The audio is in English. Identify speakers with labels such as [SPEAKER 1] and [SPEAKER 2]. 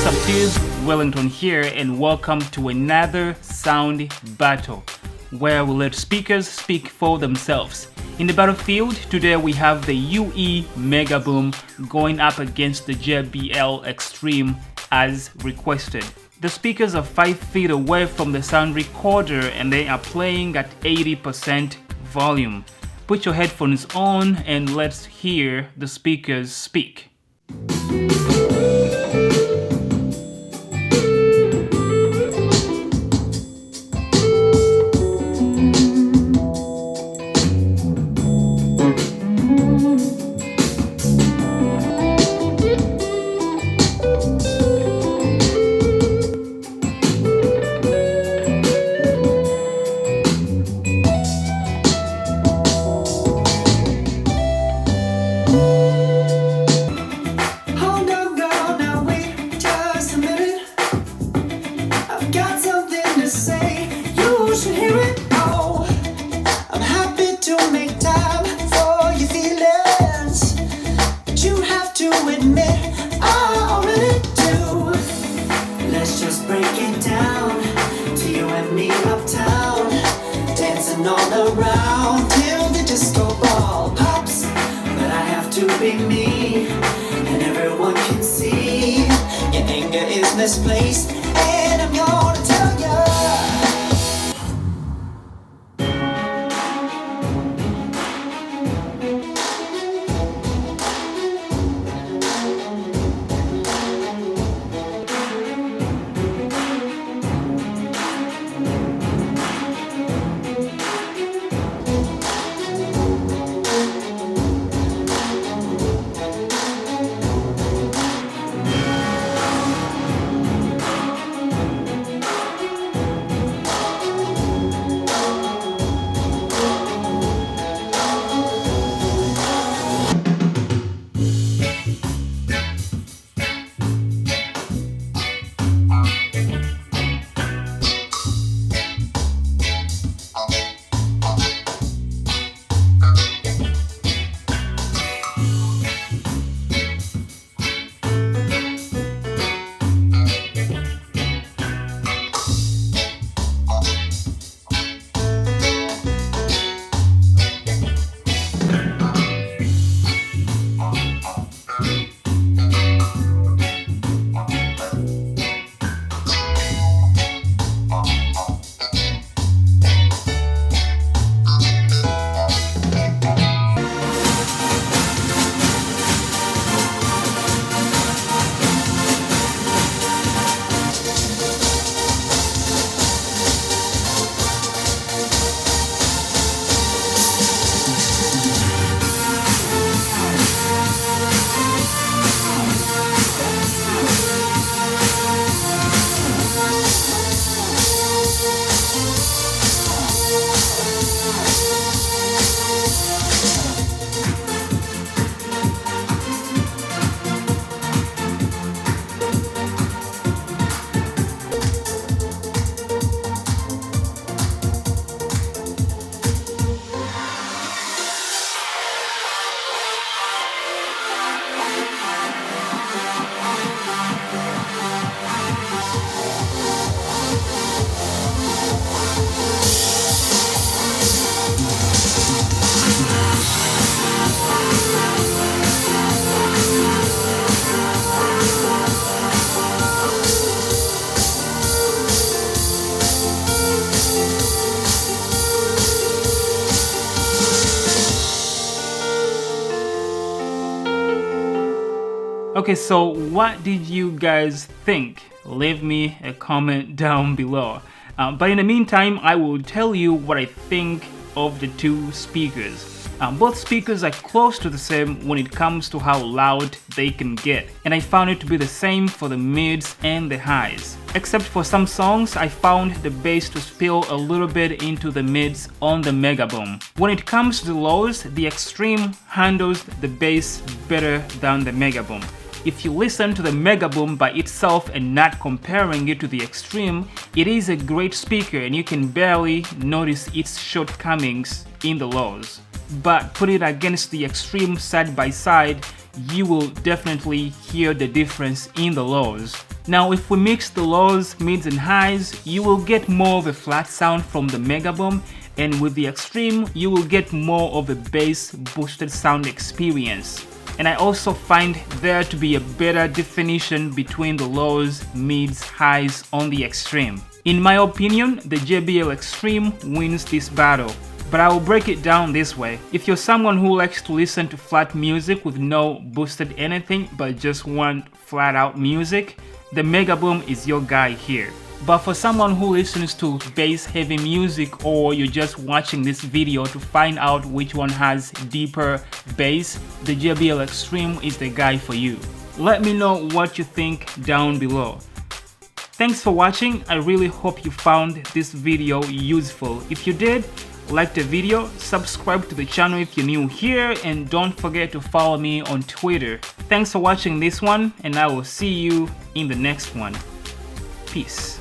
[SPEAKER 1] What's up dudes, Willington here and welcome to another sound battle where we let speakers speak for themselves. In the battlefield, today we have the UE Megaboom going up against the JBL XTREME as requested. The speakers are 5 feet away from the sound recorder and they are playing at 80% volume. Put your headphones on and let's hear the speakers speak.
[SPEAKER 2] All around till the disco ball pops, but I have to be me, and everyone can see your anger is misplaced, and I'm gonna tell ya.
[SPEAKER 1] Okay, so what did you guys think? Leave me a comment down below. But in the meantime, I will tell you what I think of the two speakers. Both speakers are close to the same when it comes to how loud they can get, and I found it to be the same for the mids and the highs. Except for some songs, I found the bass to spill a little bit into the mids on the Megaboom. When it comes to the lows, the XTREME handles the bass better than the Megaboom. If you listen to the Megaboom by itself and not comparing it to the XTREME, it is a great speaker and you can barely notice its shortcomings in the lows. But put it against the XTREME side by side, you will definitely hear the difference in the lows. Now if we mix the lows, mids and highs, you will get more of a flat sound from the Megaboom, and with the Extreme, you will get more of a bass boosted sound experience. And I also find there to be a better definition between the lows, mids, highs on the Extreme. In my opinion, the JBL Extreme wins this battle. But I will break it down this way. If you're someone who likes to listen to flat music with no boosted anything but just want flat out music, the Megaboom is your guy here. But for someone who listens to bass heavy music, or you're just watching this video to find out which one has deeper bass, the JBL Extreme is the guy for you. Let me know what you think down below. Thanks for watching. I really hope you found this video useful. If you did, like the video, subscribe to the channel if you're new here, and don't forget to follow me on Twitter. Thanks for watching this one, and I will see you in the next one. Peace.